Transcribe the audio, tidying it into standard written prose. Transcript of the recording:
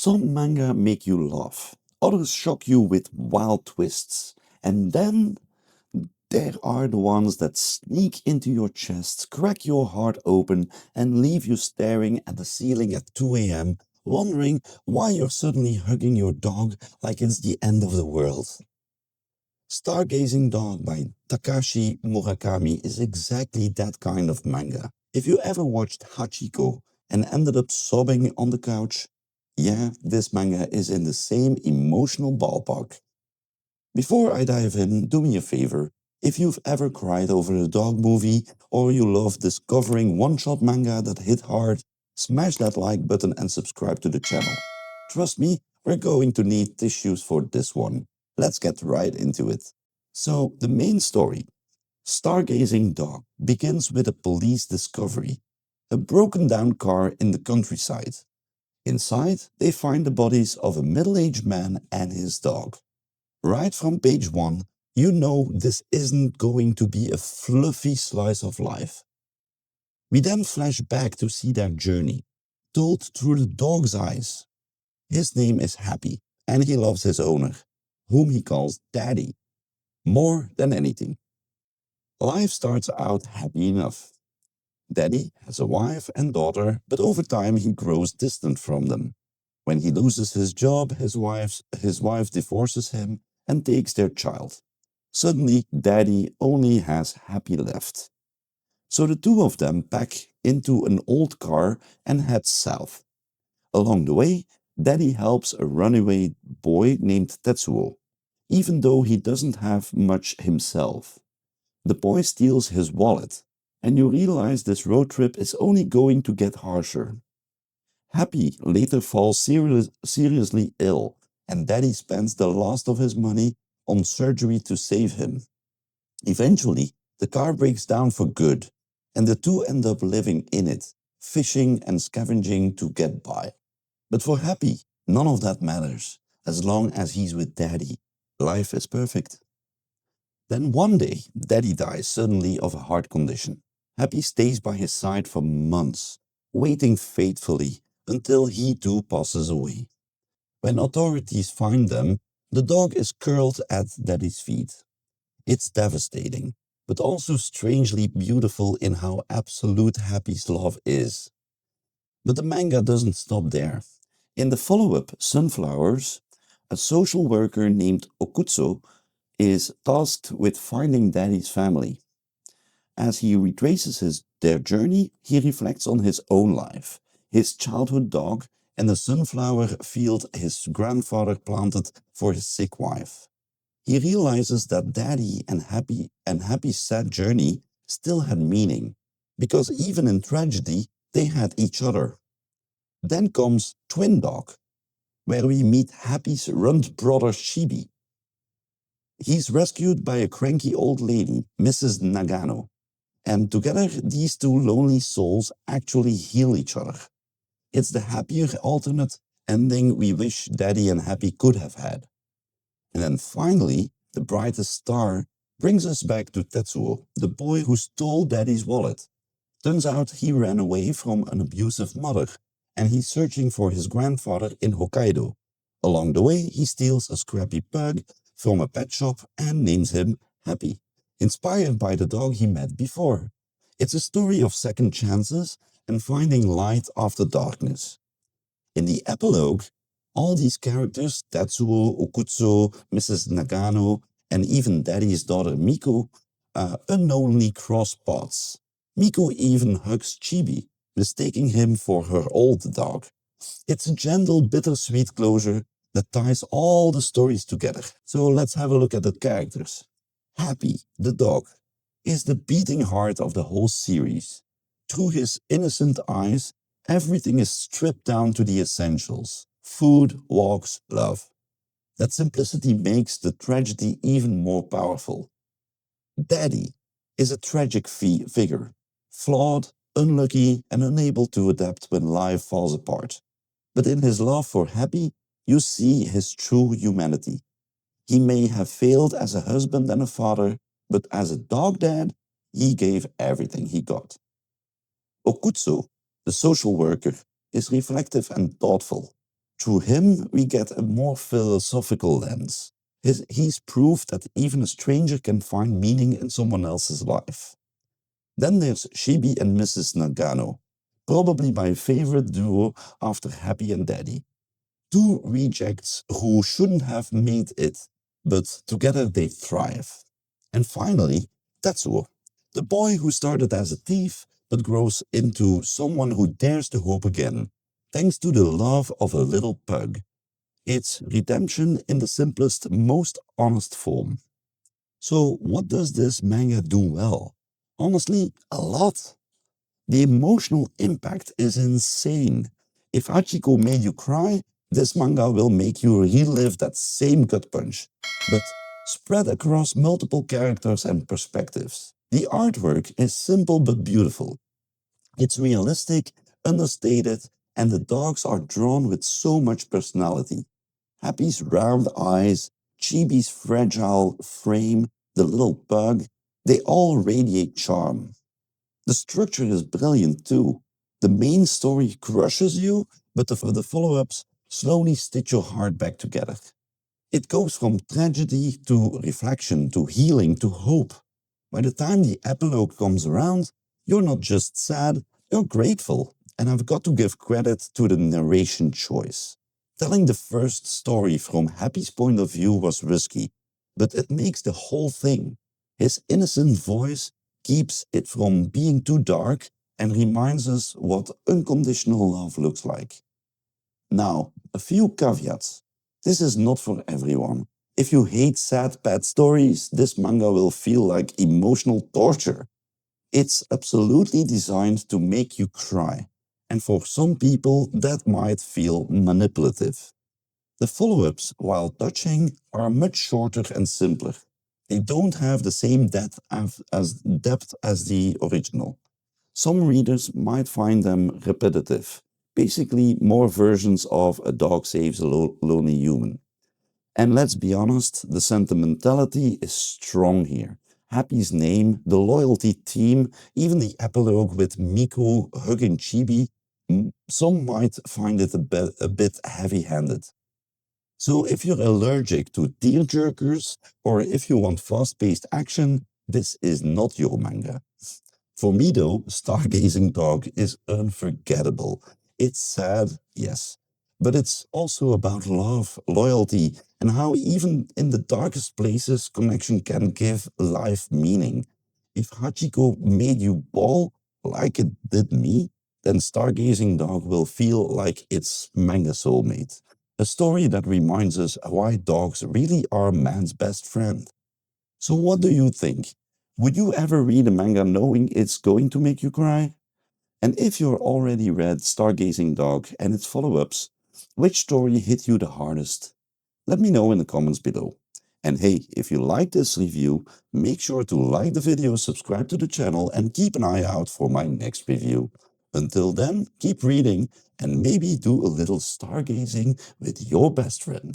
Some manga make you laugh, others shock you with wild twists, and then there are the ones that sneak into your chest, crack your heart open, and leave you staring at the ceiling at 2 a.m., wondering why you're suddenly hugging your dog like it's the end of the world. Stargazing Dog by Takashi Murakami is exactly that kind of manga. If you ever watched Hachiko and ended up sobbing on the couch, yeah, this manga is in the same emotional ballpark. Before I dive in, do me a favor. If you've ever cried over a dog movie or you love discovering one-shot manga that hit hard, smash that like button and subscribe to the channel. Trust me, we're going to need tissues for this one. Let's get right into it. So, the main story, Stargazing Dog, begins with a police discovery. A broken down car in the countryside. Inside, they find the bodies of a middle-aged man and his dog. Right from page 1, you know this isn't going to be a fluffy slice of life. We then flash back to see their journey, told through the dog's eyes. His name is Happy, and he loves his owner, whom he calls Daddy, more than anything. Life starts out happy enough. Daddy has a wife and daughter, but over time he grows distant from them. When he loses his job, his wife divorces him and takes their child. Suddenly, Daddy only has Happy left. So the two of them pack into an old car and head south. Along the way, Daddy helps a runaway boy named Tetsuo, even though he doesn't have much himself. The boy steals his wallet, and you realize this road trip is only going to get harsher. Happy later falls seriously ill, and Daddy spends the last of his money on surgery to save him. Eventually, the car breaks down for good, and the two end up living in it, fishing and scavenging to get by. But for Happy, none of that matters, as long as he's with Daddy. Life is perfect. Then one day, Daddy dies suddenly of a heart condition. Happy stays by his side for months, waiting faithfully until he too passes away. When authorities find them, the dog is curled at Daddy's feet. It's devastating, but also strangely beautiful in how absolute Happy's love is. But the manga doesn't stop there. In the follow-up, Sunflowers, a social worker named Okutsu is tasked with finding Daddy's family. As he retraces their journey, he reflects on his own life, his childhood dog, and the sunflower field his grandfather planted for his sick wife. He realizes that Daddy and Happy's sad journey still had meaning, because even in tragedy, they had each other. Then comes Twin Dog, where we meet Happy's runt brother Chibi. He's rescued by a cranky old lady, Mrs. Nagano, and together these two lonely souls actually heal each other. It's the happier alternate ending we wish Daddy and Happy could have had. And then finally, the Brightest Star brings us back to Tetsuo, the boy who stole Daddy's wallet. Turns out he ran away from an abusive mother, and he's searching for his grandfather in Hokkaido. Along the way, he steals a scrappy pug from a pet shop and names him Happy, inspired by the dog he met before. It's a story of second chances and finding light after darkness. In the epilogue, all these characters, Tetsuo, Okutsu, Mrs. Nagano, and even Daddy's daughter Miko, unknowingly cross paths. Miko even hugs Chibi, mistaking him for her old dog. It's a gentle, bittersweet closure that ties all the stories together. So let's have a look at the characters. Happy, the dog, is the beating heart of the whole series. Through his innocent eyes, everything is stripped down to the essentials: food, walks, love. That simplicity makes the tragedy even more powerful. Daddy is a tragic figure, flawed, unlucky, and unable to adapt when life falls apart. But in his love for Happy, you see his true humanity. He may have failed as a husband and a father, but as a dog dad, he gave everything he got. Okutsu, the social worker, is reflective and thoughtful. Through him, we get a more philosophical lens. He's proof that even a stranger can find meaning in someone else's life. Then there's Chibi and Mrs. Nagano, probably my favorite duo after Happy and Daddy. Two rejects who shouldn't have made it, but together they thrive. And finally, Tetsuo, the boy who started as a thief but grows into someone who dares to hope again, thanks to the love of a little pug. It's redemption in the simplest, most honest form. So, what does this manga do well? Honestly, a lot. The emotional impact is insane. If Hachiko made you cry, this manga will make you relive that same gut punch, but spread across multiple characters and perspectives. The artwork is simple but beautiful. It's realistic, understated, and the dogs are drawn with so much personality. Happy's round eyes, Chibi's fragile frame, the little pug, they all radiate charm. The structure is brilliant too. The main story crushes you, but the follow-ups slowly stitch your heart back together. It goes from tragedy to reflection to healing to hope. By the time the epilogue comes around, you're not just sad, you're grateful. And I've got to give credit to the narration choice. Telling the first story from Happy's point of view was risky, but it makes the whole thing. His innocent voice keeps it from being too dark and reminds us what unconditional love looks like. Now, a few caveats. This is not for everyone. If you hate sad pet stories, this manga will feel like emotional torture. It's absolutely designed to make you cry, and for some people that might feel manipulative. The follow-ups, while touching, are much shorter and simpler. They don't have the same depth as the original. Some readers might find them repetitive, basically more versions of a dog saves a lonely human. And let's be honest, the sentimentality is strong here. Happy's name, the loyalty theme, even the epilogue with Miko hugging Chibi, some might find it a bit heavy-handed. So if you're allergic to tearjerkers, or if you want fast-paced action, this is not your manga. For me though, Stargazing Dog is unforgettable. It's sad, yes, but it's also about love, loyalty, and how even in the darkest places, connection can give life meaning. If Hachiko made you bawl like it did me, then Stargazing Dog will feel like it's manga soulmate. A story that reminds us why dogs really are man's best friend. So what do you think? Would you ever read a manga knowing it's going to make you cry? And if you're already read Stargazing Dog and its follow-ups, which story hit you the hardest? Let me know in the comments below. And hey, if you like this review, make sure to like the video, subscribe to the channel, and keep an eye out for my next review. Until then, keep reading and maybe do a little stargazing with your best friend.